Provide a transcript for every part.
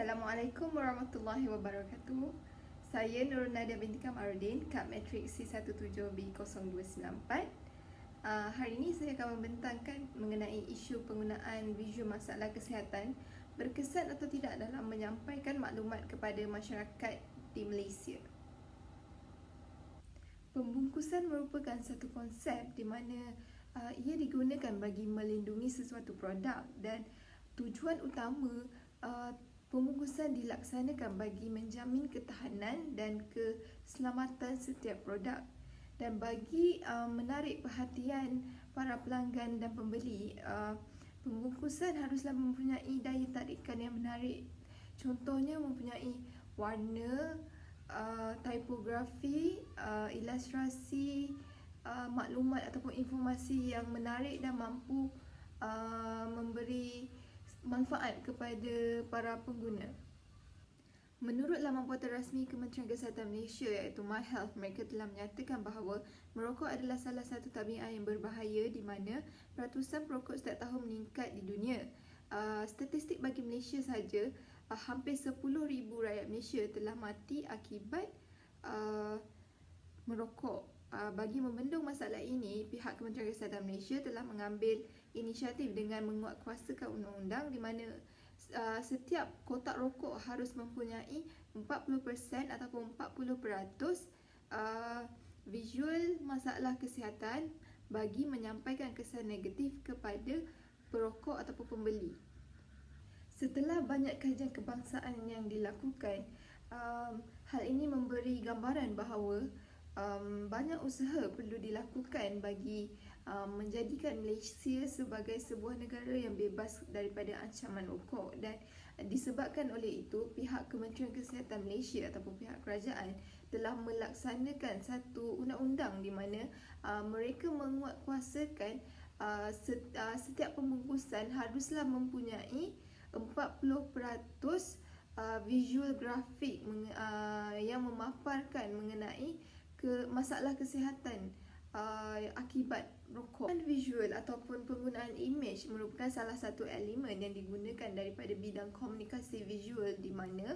Assalamualaikum warahmatullahi wabarakatuh. Saya Nurul Nadia binti Kamarudin, Kad Matrik C17B0294. Hari ini saya akan membentangkan mengenai isu penggunaan visual masalah kesihatan berkesan atau tidak dalam menyampaikan maklumat kepada masyarakat di Malaysia. Pembungkusan merupakan satu konsep di mana ia digunakan bagi melindungi sesuatu produk, dan tujuan utama pembungkusan dilaksanakan bagi menjamin ketahanan dan keselamatan setiap produk, dan bagi menarik perhatian para pelanggan dan pembeli. Pembungkusan haruslah mempunyai daya tarikan yang menarik. Contohnya mempunyai warna, tipografi, ilustrasi, maklumat ataupun informasi yang menarik dan mampu memberi manfaat kepada para pengguna. Menurut laman portal rasmi Kementerian Kesihatan Malaysia iaitu MyHealth, mereka telah menyatakan bahawa merokok adalah salah satu tabiat yang berbahaya di mana peratusan perokok setiap tahun meningkat di dunia. Statistik bagi Malaysia saja, hampir 10,000 rakyat Malaysia telah mati akibat merokok. Bagi membendung masalah ini, pihak Kementerian Kesihatan Malaysia telah mengambil inisiatif dengan menguatkuasakan undang-undang di mana setiap kotak rokok harus mempunyai 40% ataupun 40% visual masalah kesihatan bagi menyampaikan kesan negatif kepada perokok ataupun pembeli. Setelah banyak kajian kebangsaan yang dilakukan, hal ini memberi gambaran bahawa banyak usaha perlu dilakukan bagi menjadikan Malaysia sebagai sebuah negara yang bebas daripada ancaman rokok, dan disebabkan oleh itu pihak Kementerian Kesihatan Malaysia ataupun pihak kerajaan telah melaksanakan satu undang-undang di mana mereka menguatkuasakan setiap pembungkusan haruslah mempunyai 40% visual grafik yang memaparkan mengenai masalah kesihatan akibat rokok. Visual ataupun penggunaan image merupakan salah satu elemen yang digunakan daripada bidang komunikasi visual, di mana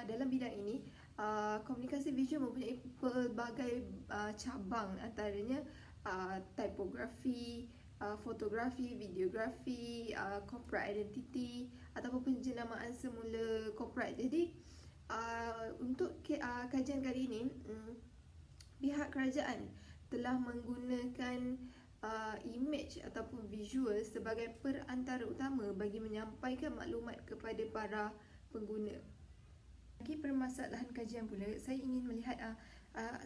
dalam bidang ini komunikasi visual mempunyai pelbagai cabang, antaranya tipografi, fotografi, videografi, corporate identity ataupun penjenamaan semula corporate. Jadi untuk kajian kali ini, pihak kerajaan telah menggunakan image ataupun visual sebagai perantara utama bagi menyampaikan maklumat kepada para pengguna. Bagi permasalahan kajian pula, saya ingin melihat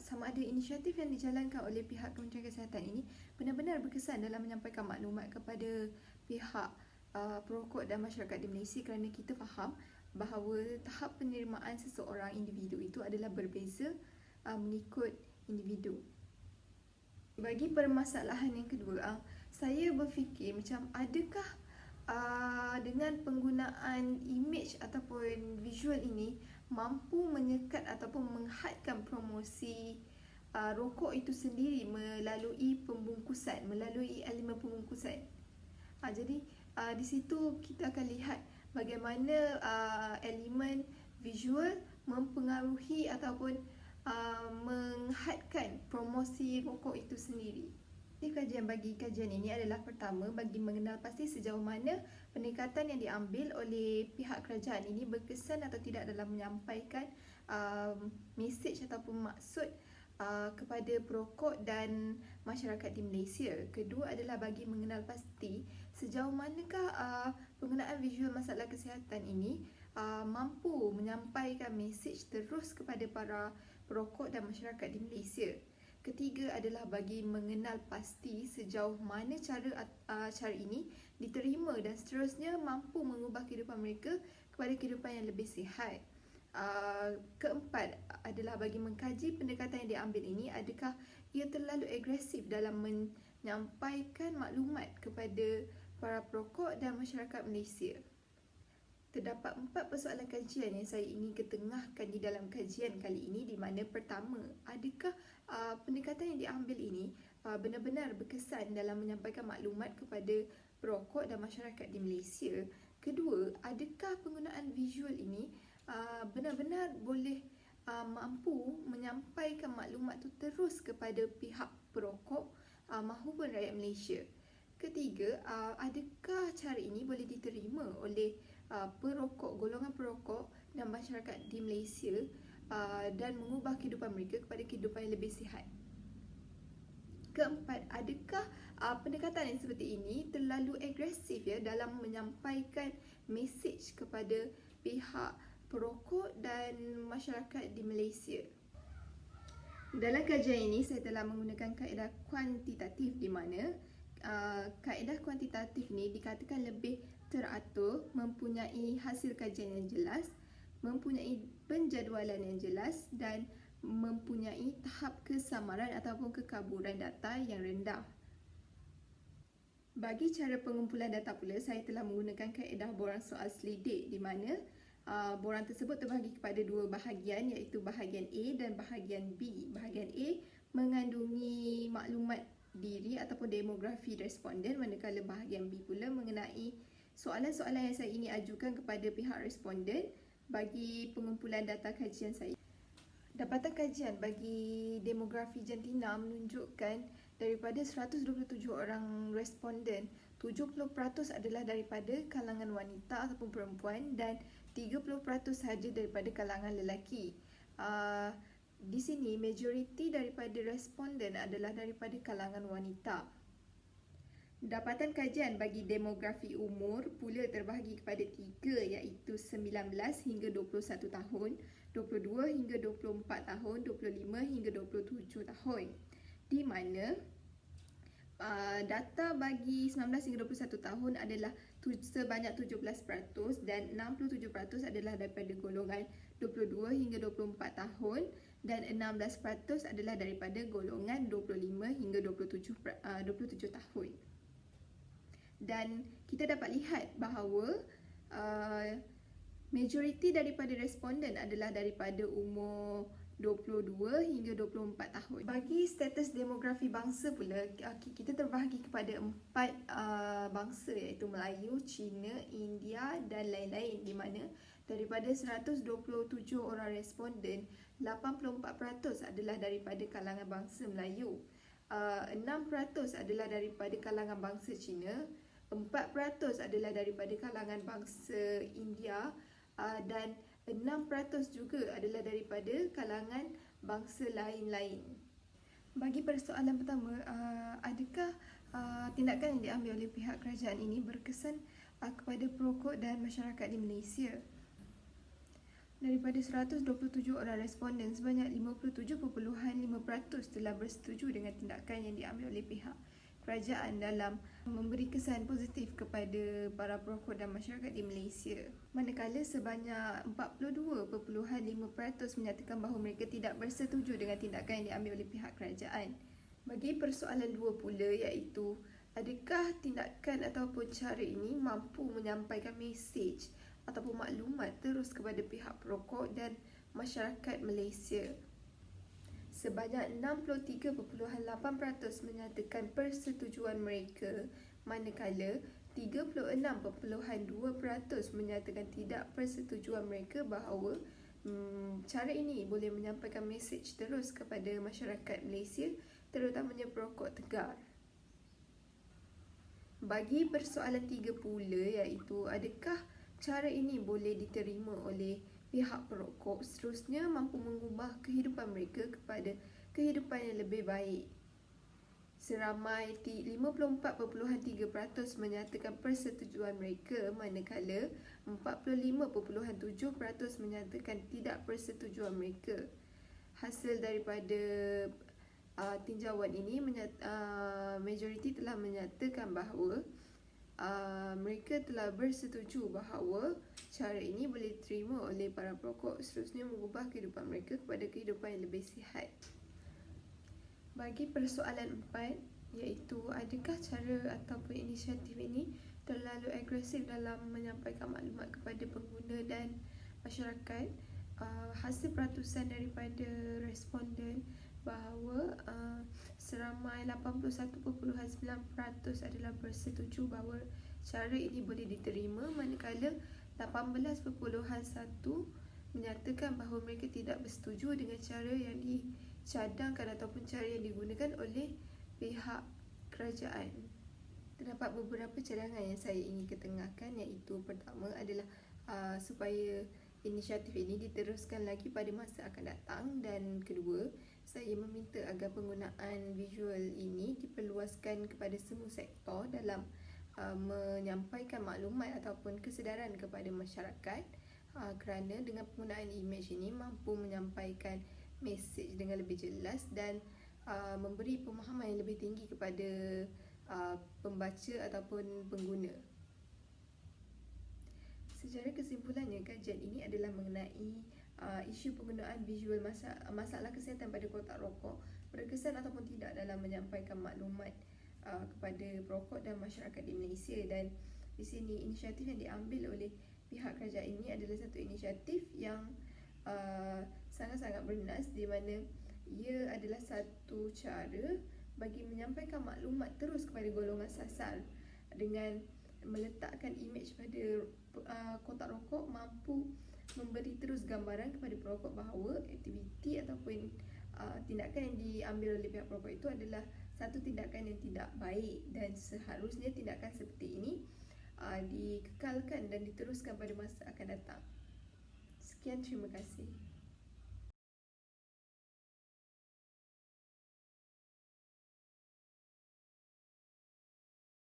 sama ada inisiatif yang dijalankan oleh pihak Kementerian Kesihatan ini benar-benar berkesan dalam menyampaikan maklumat kepada pihak perokok dan masyarakat di Malaysia, kerana kita faham bahawa tahap penerimaan seseorang individu itu adalah berbeza mengikut individu. Bagi permasalahan yang kedua, saya berfikir macam adakah dengan penggunaan image ataupun visual ini mampu menyekat ataupun menghadkan promosi rokok itu sendiri melalui pembungkusan, melalui elemen pembungkusan. Jadi di situ kita akan lihat bagaimana elemen visual mempengaruhi ataupun menghadkan promosi rokok itu sendiri. Kajian ini adalah pertama bagi mengenal pasti sejauh mana pendekatan yang diambil oleh pihak kerajaan ini berkesan atau tidak dalam menyampaikan mesej ataupun maksud kepada perokok dan masyarakat di Malaysia. Kedua adalah bagi mengenal pasti sejauh manakah penggunaan visual masalah kesihatan ini mampu menyampaikan mesej terus kepada para perokok dan masyarakat di Malaysia. Ketiga adalah bagi mengenal pasti sejauh mana cara ini diterima dan seterusnya mampu mengubah kehidupan mereka kepada kehidupan yang lebih sihat. Keempat adalah bagi mengkaji pendekatan yang diambil ini, adakah ia terlalu agresif dalam menyampaikan maklumat kepada para perokok dan masyarakat Malaysia. Terdapat 4 persoalan kajian yang saya ingin ketengahkan di dalam kajian kali ini, di mana pertama, adakah pendekatan yang diambil ini benar-benar berkesan dalam menyampaikan maklumat kepada perokok dan masyarakat di Malaysia. Kedua, adakah penggunaan visual ini benar-benar boleh mampu menyampaikan maklumat tu terus kepada pihak perokok mahupun rakyat Malaysia. Ketiga, adakah cara ini boleh diterima oleh golongan perokok dan masyarakat di Malaysia dan mengubah kehidupan mereka kepada kehidupan yang lebih sihat. Keempat, adakah pendekatan yang seperti ini terlalu agresif dalam menyampaikan mesej kepada pihak perokok dan masyarakat di Malaysia. Dalam kajian ini saya telah menggunakan kaedah kuantitatif di mana kaedah kuantitatif ni dikatakan lebih teratur, mempunyai hasil kajian yang jelas, mempunyai penjadualan yang jelas dan mempunyai tahap kesamaran ataupun kekaburan data yang rendah. Bagi cara pengumpulan data pula, saya telah menggunakan kaedah borang soal selidik di mana borang tersebut terbahagi kepada dua bahagian iaitu bahagian A dan bahagian B. Bahagian A mengandungi maklumat diri ataupun demografi responden, manakala bahagian B pula mengenai soalan-soalan yang saya ingin ajukan kepada pihak responden bagi pengumpulan data kajian saya. Dapatan kajian bagi demografi jantina menunjukkan daripada 127 orang responden, 70% adalah daripada kalangan wanita ataupun perempuan dan 30% sahaja daripada kalangan lelaki. Di sini majoriti daripada responden adalah daripada kalangan wanita. Dapatan kajian bagi demografi umur pula terbahagi kepada 3 iaitu 19 hingga 21 tahun, 22 hingga 24 tahun, 25 hingga 27 tahun. Di mana data bagi 19 hingga 21 tahun adalah sebanyak 17% dan 67% adalah daripada golongan 22 hingga 24 tahun dan 16% adalah daripada golongan 25 hingga 27 tahun. Dan kita dapat lihat bahawa majoriti daripada responden adalah daripada umur 22 hingga 24 tahun. Bagi status demografi bangsa pula, kita terbahagi kepada 4 bangsa iaitu Melayu, Cina, India dan lain-lain, di mana daripada 127 orang responden, 84% adalah daripada kalangan bangsa Melayu, 6% adalah daripada kalangan bangsa Cina, 4% adalah daripada kalangan bangsa India dan 6% juga adalah daripada kalangan bangsa lain-lain. Bagi persoalan pertama, adakah tindakan yang diambil oleh pihak kerajaan ini berkesan kepada perokok dan masyarakat di Malaysia? Daripada 127 orang responden, sebanyak 57.5% telah bersetuju dengan tindakan yang diambil oleh pihak kerajaan dalam memberi kesan positif kepada para perokok dan masyarakat di Malaysia. Manakala sebanyak 42.5% menyatakan bahawa mereka tidak bersetuju dengan tindakan yang diambil oleh pihak kerajaan. Bagi persoalan dua pula iaitu adakah tindakan ataupun cara ini mampu menyampaikan mesej ataupun maklumat terus kepada pihak perokok dan masyarakat Malaysia. Sebanyak 63.8% menyatakan persetujuan mereka, manakala 36.2% menyatakan tidak persetujuan mereka bahawa cara ini boleh menyampaikan mesej terus kepada masyarakat Malaysia, terutamanya perokok tegar. Bagi persoalan 3 pula iaitu adakah cara ini boleh diterima oleh pihak perokok seterusnya mampu mengubah kehidupan mereka kepada kehidupan yang lebih baik. Seramai 54.3% menyatakan persetujuan mereka, manakala 45.7% menyatakan tidak persetujuan mereka. Hasil daripada tinjauan ini majoriti telah menyatakan bahawa mereka telah bersetuju bahawa cara ini boleh diterima oleh para perokok seterusnya mengubah kehidupan mereka kepada kehidupan yang lebih sihat. Bagi persoalan 4 iaitu adakah cara ataupun inisiatif ini terlalu agresif dalam menyampaikan maklumat kepada pengguna dan masyarakat, hasil peratusan daripada responden bahawa seramai 81.9% adalah bersetuju bahawa cara ini boleh diterima, manakala 18.1% menyatakan bahawa mereka tidak bersetuju dengan cara yang dicadangkan ataupun cara yang digunakan oleh pihak kerajaan. Terdapat beberapa cadangan yang saya ingin ketengahkan, iaitu pertama adalah supaya inisiatif ini diteruskan lagi pada masa akan datang, dan kedua, saya meminta agar penggunaan visual ini diperluaskan kepada semua sektor dalam menyampaikan maklumat ataupun kesedaran kepada masyarakat, kerana dengan penggunaan imej ini mampu menyampaikan mesej dengan lebih jelas dan memberi pemahaman yang lebih tinggi kepada pembaca ataupun pengguna. Secara kesimpulannya, kajian ini adalah mengenai isu penggunaan visual masalah kesihatan pada kotak rokok berkesan ataupun tidak dalam menyampaikan maklumat kepada perokok dan masyarakat di Malaysia. Dan di sini inisiatif yang diambil oleh pihak kerajaan ini adalah satu inisiatif yang sangat-sangat bernas, di mana ia adalah satu cara bagi menyampaikan maklumat terus kepada golongan sasar. Dengan meletakkan imej pada kotak rokok, mampu memberi terus gambaran kepada perokok bahawa aktiviti ataupun tindakan yang diambil oleh pihak perokok itu adalah satu tindakan yang tidak baik, dan seharusnya tindakan seperti ini dikekalkan dan diteruskan pada masa akan datang. Sekian, terima kasih.